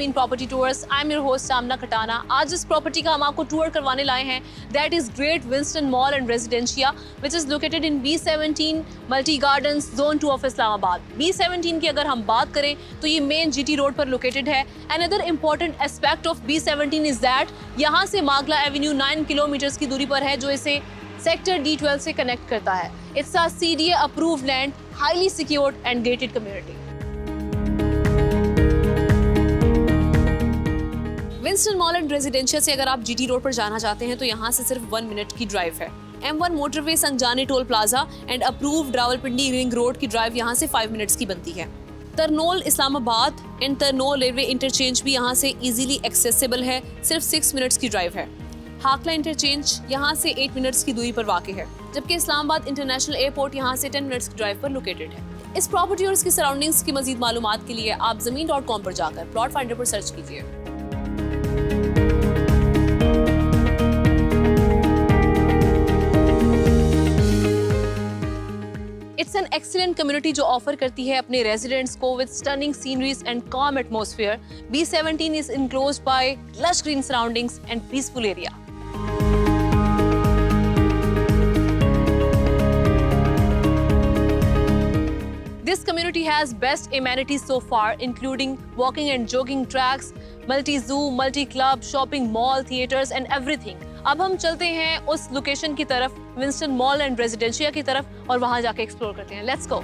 Amazing Property Tours. I'm your host Amna Khatana. आज इस property का हम आपको टूर करवाने लाए हैं. That is Great Winston Mall and Residencia, which is located in B17 Multi Gardens, Zone 2 of Islamabad. B17 की अगर हम बात करें तो ये मेन GT रोड पर लोकेटेड है. Another important aspect of B17 is that यहाँ से मागला एवेन्यू 9 किलोमीटर की दूरी पर है, जो इसे सेक्टर D12 से कनेक्ट करता है. It's a CDA approved land, highly secured and gated community. Winston mall and residencia से अगर आप GT रोड पर जाना चाहते हैं तो यहाँ से सिर्फ 1 मिनट की ड्राइव है. M1 motorway Sanjani toll plaza and approved Rawalpindi ring road की ड्राइव यहाँ से 5 मिनट्स की बनती है. Tarnol Islamabad and Tarnol railway interchange भी यहाँ से इजीली एक्सेसिबल है, सिर्फ 6 मिनट्स की ड्राइव है. हाकला इंटरचेंज यहाँ से 8 मिनट्स की दूरी पर वाक़ है, जबकि इस्लामाबाद इंटरनेशनल एयरपोर्ट यहाँ से 10 मिनट्स की ड्राइव पर लोकेटेड है. इस प्रॉपर्टी और इसकी सराउंडिंग्स की मजीद मालूमात के लिए आप ज़मीन.com पर जाकर प्लॉट फाइंडर पर सर्च कीजिए. It's an excellent community जो ऑफर करती है अपने residents को with stunning sceneries and calm atmosphere. B17 is enclosed by lush green surroundings and peaceful area. This community has best amenities so far, including walking and jogging tracks, multi-zoo, multi-club, shopping mall, theaters and everything. अब हम चलते हैं उस location की तरफ, Winston mall and Residencia की तरफ, और वहां जाके एक्सप्लोर करते हैं. Let's go.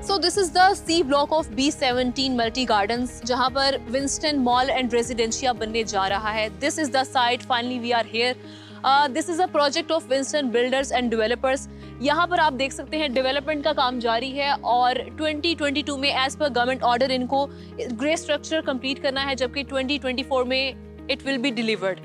So this is the C block of B17 Multi Gardens, जहां पर विंस्टन मॉल एंड रेजिडेंशिया बनने जा रहा है. This is the site. Finally we are here. This is a project of Winston Builders and Developers. यहाँ पर आप देख सकते हैं डेवलपमेंट का काम जारी है और 2022 में एज पर गवर्नमेंट ऑर्डर इनको ग्रे स्ट्रक्चर कंप्लीट करना है, जबकि 2024 में इट विल बी डिलीवर्ड.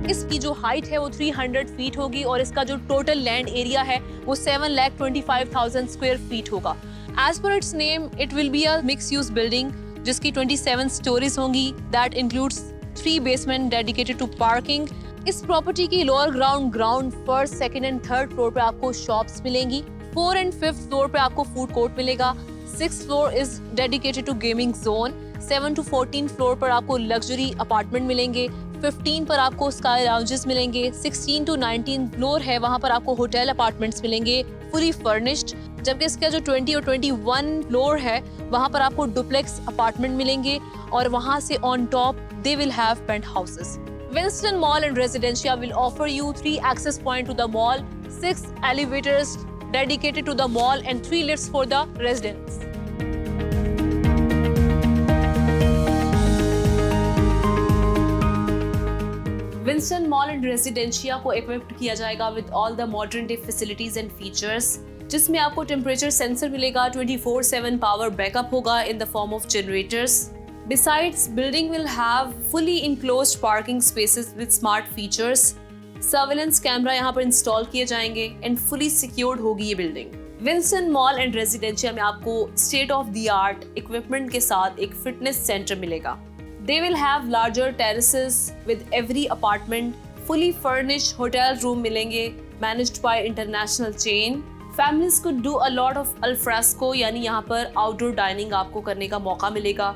इसकी जो हाइट है वो 300 फीट होगी और इसका जो टोटल लैंड एरिया है वो 7,25,000 स्क्वायर फीट होगा. As per its name, it will be a mixed-use building जिसकी 27 stories होंगी. That includes 3 basement dedicated to parking. इस प्रॉपर्टी की lower ground, first, second and third floor पे आपको शॉप्स मिलेंगी. 4 एंड 5th फ्लोर पे आपको फूड कोर्ट मिलेगा. 6th floor is dedicated to gaming zone. 7 to 14 floor पर आपको लग्जरी अपार्टमेंट मिलेंगे. 15 पर आपको स्काई लाउंजेस मिलेंगे. 16 to 19 फ्लोर है, वहाँ पर आपको होटल अपार्टमेंट्स मिलेंगे फुली फर्निश्ड. जबकि इसका जो 20 और 21 फ्लोर है वहाँ पर आपको डुप्लेक्स अपार्टमेंट मिलेंगे और वहाँ से on top they will have penthouses. Winston Mall and Residencia will offer you 3 access points to the mall, 6 elevators dedicated to the mall and 3 lifts for the residents. Winston Mall and Residencia को equipped किया जाएगा with all the modern day facilities and features, जिसमें आपको temperature sensor मिलेगा, 24/7 power backup होगा in the form of generators. Besides, building will have fully enclosed parking spaces with smart features. Surveillance camera यहाँ पर install किए जाएंगे and fully secured होगी ये building. Winston Mall and Residencia में आपको state of the art equipment के साथ एक फिटनेस सेंटर मिलेगा. They will have larger terraces with every apartment, fully furnished hotel room मिलेंगे, managed by international chain. Families could do a lot of al fresco, यानी यहाँ पर outdoor dining आपको करने का मौका मिलेगा.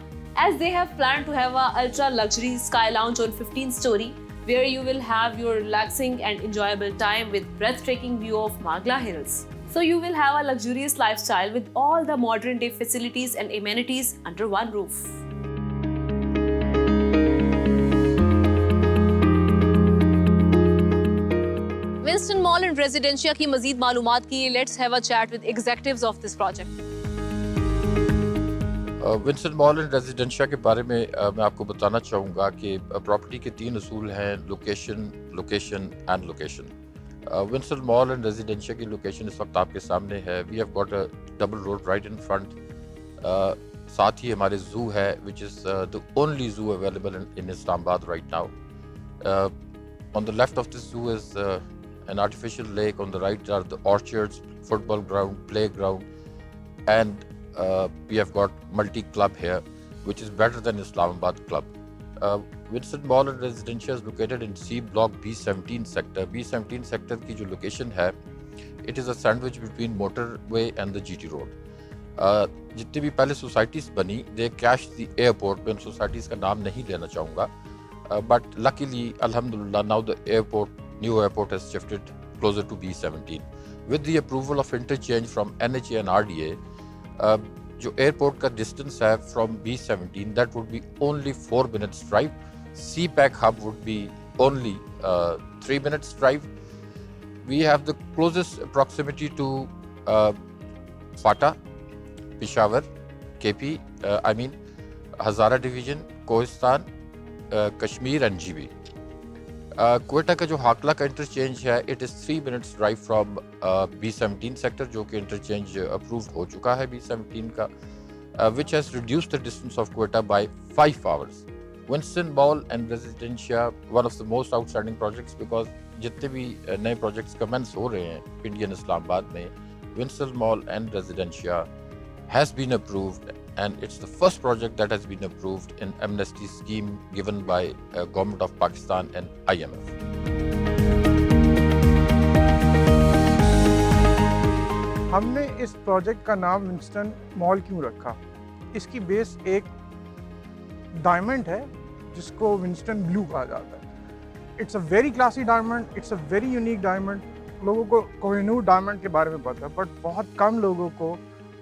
As they have planned to have a ultra luxury sky lounge on 15th story, where you will have your relaxing and enjoyable time with breathtaking view of Magla Hills. So you will have a luxurious lifestyle with all the modern day facilities and amenities under one roof. Winston Mall and Residencia की मजीद मालूमात के लिए let's have a chat with executives of this project. Winston mall and residencia के बारे में मैं आपको बताना चाहूँगा कि प्रॉपर्टी के 3 असूल हैं: location, location and location. Winston mall and Residencia की लोकेशन इस वक्त आपके सामने है. We have got a double road right in front. साथ ही हमारे जू है which is the only zoo available in Islamabad right now. On the left of this zoo is an artificial lake. On the right are the orchards, football ground, playground, and we have got multi-club here. which is better than Islamabad Club. Winston Mall and Residencia is located in C Block B17 sector. B17 sector की जो location है, it is a sandwich between motorway and the GT road. जितनी भी पहले societies बनी, they crashed the airport. मैं उन societies का नाम नहीं लेना चाहूँगा, but luckily, alhamdulillah, now the new airport has shifted closer to B17. With the approval of interchange from NHA and RDA, जो एयरपोर्ट का डिस्टेंस है from B17, that would be only 4 minutes drive. CPAC hub would be only 3 minutes drive. We have the closest proximity to FATA, Peshawar, KP, Hazara Division, Kohistan, Kashmir and GB. Quetta का जो हाकला का interchange है, it is 3 minutes drive from B17 sector, जो कि interchange approved हो चुका है B17 का, which has reduced the distance of Quetta by 5 hours. Winston mall and Residencia one of the most outstanding projects, because जितने भी नए प्रोजेक्ट्स कमेंस हो रहे हैं इंडियन इस्लामाबाद में, Winston mall and Residencia has been approved, and it's the first project that has been approved in amnesty scheme given by Government of Pakistan and IMF. हमने इस project का नाम विंस्टन मॉल क्यों रखा? इसकी बेस एक diamond है जिसको विंस्टन ब्लू कहा जाता है. It's a very classy diamond, it's a very unique diamond. लोगों को कोहिनूर डायमंड के बारे में पता है, बट बहुत कम लोगों को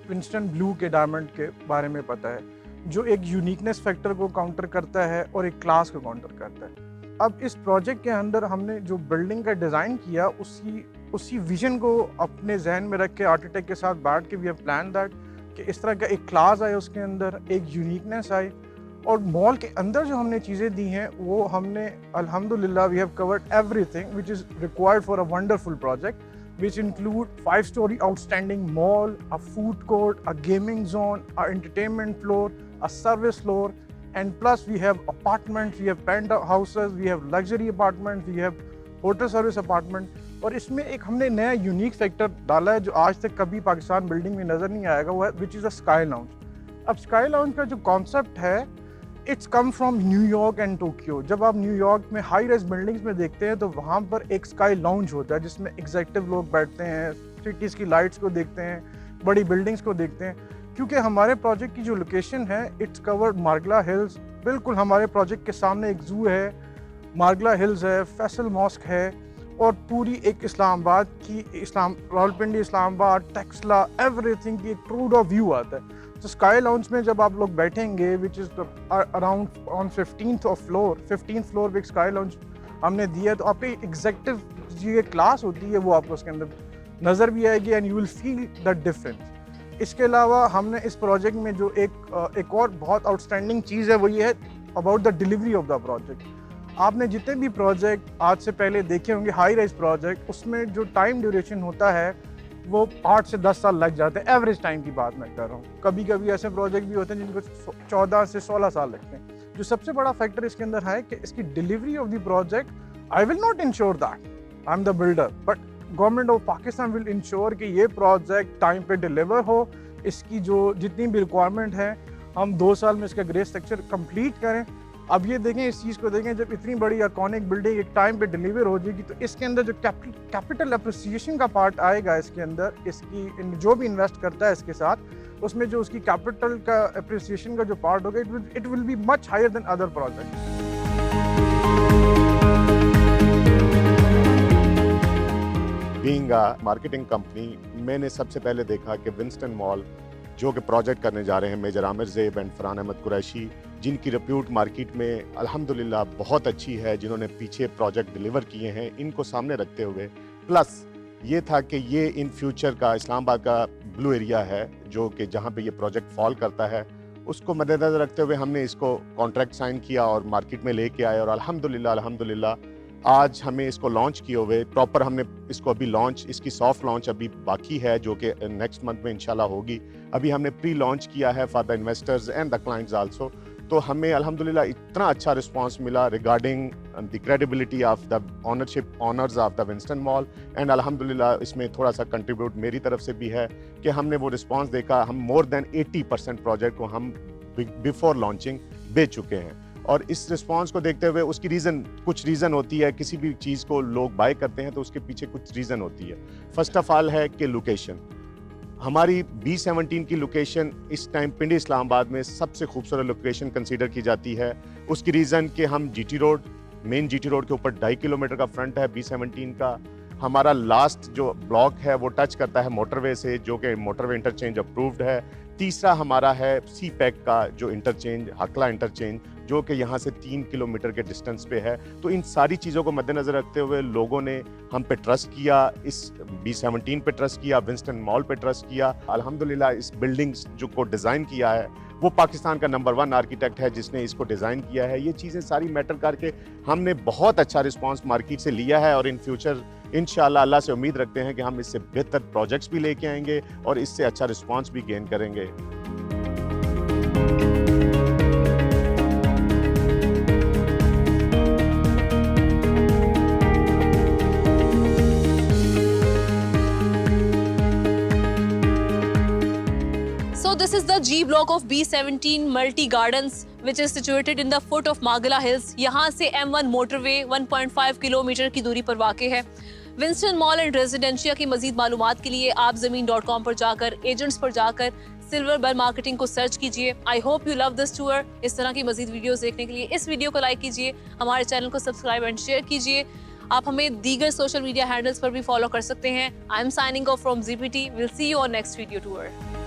विंस्टन ब्लू के डायमंड के बारे में पता है, जो एक यूनिकनेस फैक्टर को काउंटर करता है और एक क्लास को काउंटर करता है. अब इस प्रोजेक्ट के अंदर हमने जो बिल्डिंग का डिज़ाइन किया, उसी विजन को अपने जहन में रख के आर्किटेक्ट के साथ बैठ के वी हैव प्लान दैट कि इस तरह का एक क्लास आए, उसके अंदर एक यूनिकनेस आए. और मॉल के अंदर जो हमने चीज़ें दी हैं वो हमने अल्हम्दुलिल्लाह we have covered everything which is required for a wonderful project, which include 5-story outstanding mall, a food court, a gaming zone, a entertainment floor, a service floor, and plus we have apartments, we have penthouses, we have luxury apartments, we have hotel service apartment. और इसमें एक हमने नया unique factor डाला है जो आज तक कभी पाकिस्तान बिल्डिंग में नज़र नहीं आएगा, वो है which is a sky lounge. अब स्काई लाउंज का जो कॉन्सेप्ट है, it's come from New York and Tokyo. जब आप न्यूयॉर्क में हाई राइज बिल्डिंग्स में देखते हैं तो वहाँ पर एक स्काई लाउंज होता है जिसमें एग्जीक्यूटिव लोग बैठते हैं, सिटीज़ की लाइट्स को देखते हैं, बड़ी बिल्डिंग्स को देखते हैं. क्योंकि हमारे प्रोजेक्ट की जो लोकेशन है, इट्स कवर्ड मार्गला हिल्स. बिल्कुल हमारे प्रोजेक्ट के सामने एक जू है, मार्गला हिल्स है, फैसल मॉस्क है, और पूरी एक इस्लामाबाद की रावलपिंडी, इस्लामाबाद, टेक्सला, एवरीथिंग की एक ट्रूड ऑफ व्यू आता है. तो स्काई लाउंज में जब आप लोग बैठेंगे, which is around on 15th floor पे एक स्काई लाउंज हमने दिया, तो आपकी एग्जेक्टिव जो क्लास होती है वो आपको उसके अंदर नज़र भी आएगी and you will feel the difference. इसके अलावा हमने इस प्रोजेक्ट में जो एक और बहुत आउटस्टैंडिंग चीज़ है वो ये है about the delivery of the project. आपने जितने भी प्रोजेक्ट आज से पहले देखे होंगे हाई राइज प्रोजेक्ट, उसमें जो टाइम ड्यूरेशन होता है वो 8 से 10 साल लग जाते हैं. एवरेज टाइम की बात मैं कर रहा हूँ. कभी कभी ऐसे प्रोजेक्ट भी होते हैं जिनको 14 से 16 साल लगते हैं. जो सबसे बड़ा फैक्टर इसके अंदर है कि इसकी delivery of the project, I will not ensure that, I am the builder, but government of Pakistan will ensure कि ये प्रोजेक्ट टाइम पे डिलीवर हो. इसकी जो जितनी भी रिक्वायरमेंट है हम 2 साल में इसका ग्रे स्ट्रक्चर कंप्लीट करें. अब ये देखें, इस चीज़ को देखें, जब इतनी बड़ी आइकॉनिक बिल्डिंग एक टाइम पे डिलीवर हो जाएगी तो इसके अंदर जो कैपिटल अप्रिसिएशन का पार्ट आएगा इसके अंदर, इसकी जो भी इन्वेस्ट करता है इसके साथ, उसमें जो उसकी कैपिटल का अप्रिसिएशन का जो पार्ट होगा, it will be much higher than other project. Being a marketing company, मैंने सबसे पहले देखा कि विंस्टन मॉल जो कि प्रोजेक्ट करने जा रहे हैं मेजर आमिर ज़ेब एंड फरहान अहमद कुरैशी, जिनकी रिप्यूट मार्केट में अल्हम्दुलिल्लाह बहुत अच्छी है, जिन्होंने पीछे प्रोजेक्ट डिलीवर किए हैं, इनको सामने रखते हुए, प्लस ये था कि ये इन फ्यूचर का इस्लामाबाद का ब्लू एरिया है जो कि जहाँ पे ये प्रोजेक्ट फॉल करता है, उसको मद्देनज़र रखते हुए हमने इसको कॉन्ट्रैक्ट साइन किया और मार्केट में लेके आए. और अल्हम्दुलिल्लाह आज हमें इसको लॉन्च किए हुए प्रॉपर, हमने इसको अभी लॉन्च, इसकी सॉफ्ट लॉन्च अभी बाकी है जो कि नेक्स्ट मंथ में इंशाल्लाह होगी. अभी हमने प्री लॉन्च किया है for the investors and the clients also. तो हमें अल्हम्दुलिल्लाह इतना अच्छा रिस्पांस मिला regarding the credibility of the honours of the Winston mall, and अल्हम्दुलिल्लाह इसमें थोड़ा सा कंट्रीब्यूट मेरी तरफ से भी है कि हमने वो रिस्पांस देखा. हम मोर देन 80% प्रोजेक्ट को हम बिफोर लॉन्चिंग बेच चुके हैं। और इस रिस्पांस को देखते हुए उसकी कुछ रीज़न होती है, किसी भी चीज़ को लोग बाय करते हैं तो उसके पीछे कुछ रीज़न होती है। फर्स्ट ऑफ ऑल है कि लोकेशन, हमारी B17 की लोकेशन इस टाइम पिंडी इस्लामाबाद में सबसे खूबसूरत लोकेशन कंसीडर की जाती है। उसकी रीज़न कि हम GT road, main GT road के ऊपर 2.5 किलोमीटर का फ्रंट है B17 का। हमारा लास्ट जो ब्लॉक है वो टच करता है मोटरवे से, जो कि मोटरवे इंटरचेंज अप्रूव्ड है। तीसरा हमारा है CPEC का जो इंटरचेंज, हकला इंटरचेंज, जो कि यहाँ से 3 किलोमीटर के डिस्टेंस पे है। तो इन सारी चीज़ों को मद्देनज़र रखते हुए लोगों ने हम पे ट्रस्ट किया, इस B17 पे ट्रस्ट किया, विंस्टन मॉल पे ट्रस्ट किया। अल्हम्दुलिल्लाह इस बिल्डिंग्स जो को डिज़ाइन किया है वो पाकिस्तान का नंबर 1 आर्किटेक्ट है जिसने इसको डिज़ाइन किया है। ये चीज़ें सारी मैटर करके हमने बहुत अच्छा रिस्पांस मार्केट से लिया है और इन फ्यूचर इंशाल्लाह अल्लाह से उम्मीद रखते हैं कि हम इससे बेहतर प्रोजेक्ट्स भी लेके आएंगे और इससे अच्छा रिस्पांस भी गेन करेंगे। So this is the G block of B17 Multi Gardens, which is situated in the foot of Magala Hills. यहाँ से M1 motorway 1.5 किलोमीटर की दूरी पर वाक़ है। विंस्टन मॉल एंड रेजिडेंशिया की मजीद मालूमात के लिए आप ज़मीन.com पर जाकर, एजेंट्स पर जाकर सिल्वर बेल मार्केटिंग को सर्च कीजिए। I hope you love this tour. इस तरह की मजीद वीडियोस देखने के लिए इस वीडियो को लाइक कीजिए, हमारे चैनल को सब्सक्राइब एंड शेयर कीजिए। आप हमें दीगर सोशल मीडिया हैंडल्स पर भी फॉलो कर सकते हैं। I am signing off from ZPT। Will see you on next video tour.